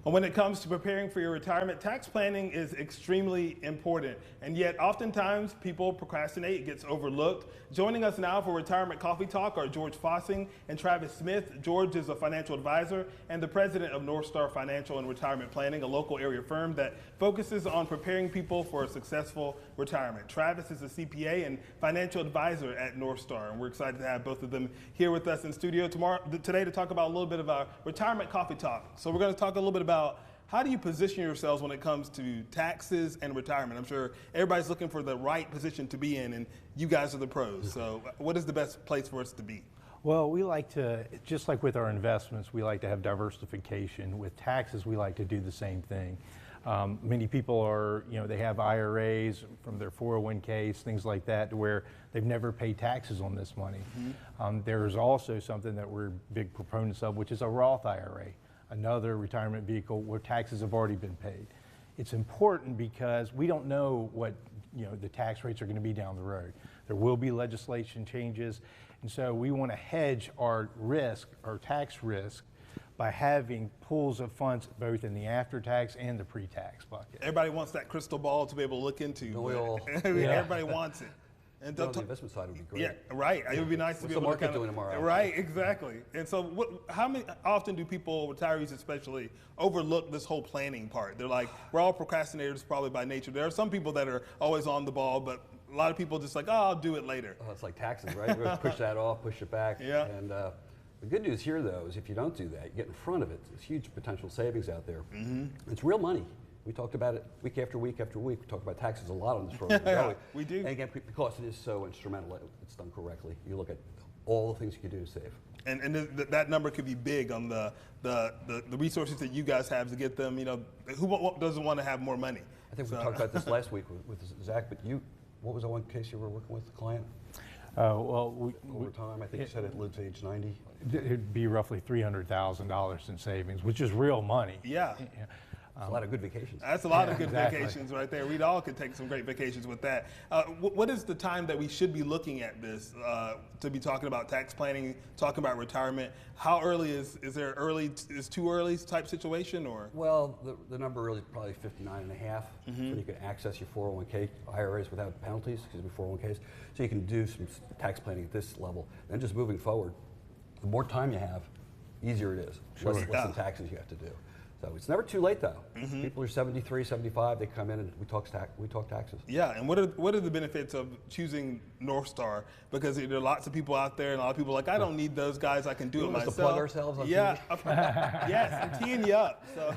And when it comes to preparing for your retirement, tax planning is extremely important. And yet, oftentimes, people procrastinate, it gets overlooked. Joining us now for Retirement Coffee Talk are George Fossing and Travis Smith. George is a financial advisor and the president of Northstar Financial and Retirement Planning, a local area firm that focuses on preparing people for a successful retirement. Travis is a CPA and financial advisor at Northstar, and we're excited to have both of them here with us in studio today to talk about a little bit of our Retirement Coffee Talk. So we're going to talk a little bit about how do you position yourselves when it comes to taxes and retirement. I'm sure everybody's looking for the right position to be in, and you guys are the pros. So what is the best place for us to be? Well, we like to, just like with our investments, we like to have diversification. With taxes, we like to do the same thing. Many people are, they have IRAs from their 401ks, things like that, to where they've never paid taxes on this money. Mm-hmm. There's also something that we're big proponents of, which is a Roth IRA, another retirement vehicle where taxes have already been paid. It's important because we don't know what the tax rates are going to be down the road. There will be legislation changes, and so we want to hedge our risk, our tax risk, by having pools of funds both in the after-tax and the pre-tax bucket. Everybody wants that crystal ball to be able to look into. Everybody wants it. And the investment side would be great. Yeah, right. It would be nice to be able to doing tomorrow? Right, exactly. And so how often do people, retirees especially, overlook this whole planning part? They're like, we're all procrastinators probably by nature. There are some people that are always on the ball, but a lot of people just like, oh, I'll do it later. Oh, it's like taxes, right? We're push that off, push it back. Yeah. And the good news here, though, is if you don't do that, you get in front of it. There's huge potential savings out there. Mm-hmm. It's real money. We talked about it week after week after week. We talk about taxes a lot on this program. Yeah, we do. And again, because it is so instrumental, it's done correctly. You look at all the things you can do to save. And that number could be big on the resources that you guys have to get them. Who doesn't want to have more money? I think we talked about this last week with Zach, but what was the one case you were working with the client? Well, over time, I think you said it lives age 90. It'd be roughly $300,000 in savings, which is real money. Yeah. That's a lot of good vacations. That's a lot of good vacations right there. We all could take some great vacations with that. What is the time that we should be looking at this to be talking about tax planning, talking about retirement? How early is there early, is too early type situation or? Well, the number really is probably 59 and a half. Mm-hmm. So you can access your 401k IRAs without penalties, because it'll be 401ks. So you can do some tax planning at this level. And just moving forward, the more time you have, easier it is. Sure. Less the taxes you have to do. So it's never too late, though. Mm-hmm. People are 73, 75, they come in and we talk taxes. Yeah, and what are the benefits of choosing Northstar? Because there are lots of people out there, and a lot of people are like, I don't need those guys, I can do it myself. To plug ourselves on TV? Yes, I'm teeing you up. So.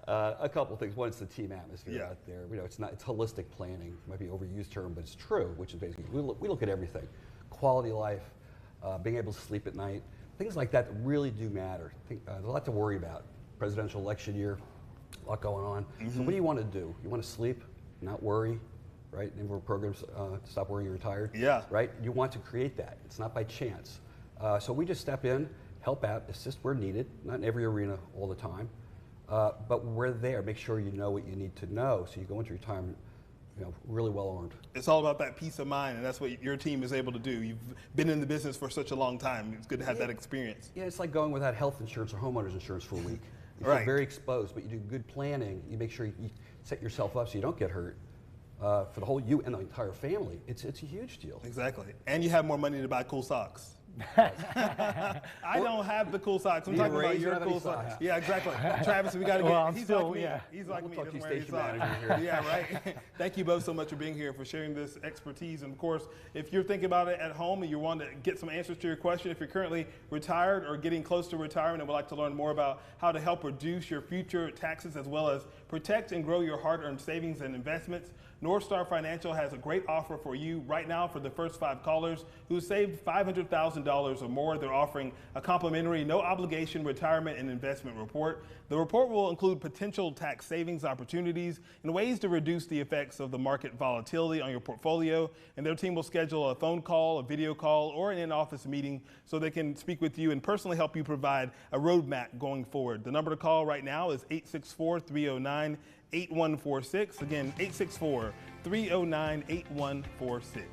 A couple things. One, it's the team atmosphere out there. It's holistic planning. It might be an overused term, but it's true, which is basically, we look at everything. Quality life, being able to sleep at night, things like that really do matter. There's a lot to worry about. Presidential election year, a lot going on. Mm-hmm. So what do you want to do? You want to sleep, not worry, right? And we're programs to stop worrying, you're retired. Yeah. Right? You want to create that. It's not by chance. So we just step in, help out, assist where needed, not in every arena all the time. But we're there. Make sure you know what you need to know so you go into retirement really well armed. It's all about that peace of mind, and that's what your team is able to do. You've been in the business for such a long time. It's good to have that experience. Yeah, it's like going without health insurance or homeowners insurance for a week. You feel very exposed, but you do good planning. You make sure you set yourself up so you don't get hurt. For the whole you and the entire family, it's a huge deal. Exactly. And you have more money to buy cool socks. I don't have the cool socks. I'm talking about your cool socks. Yeah, exactly. Travis, we got to get. Well, he's still, like me. yeah. He's like we'll me. Talk to you, station manager here. Yeah, right. Thank you both so much for being here, for sharing this expertise. And of course, if you're thinking about it at home and you want to get some answers to your question, if you're currently retired or getting close to retirement and would like to learn more about how to help reduce your future taxes as well as protect and grow your hard-earned savings and investments, Northstar Financial has a great offer for you right now. For the first 5 callers who saved $500,000 or more, they're offering a complimentary, no obligation retirement and investment report. The report will include potential tax savings opportunities and ways to reduce the effects of the market volatility on your portfolio. And their team will schedule a phone call, a video call, or an in-office meeting so they can speak with you and personally help you provide a roadmap going forward. The number to call right now is 864-309-8146. Again, 864-309-8146.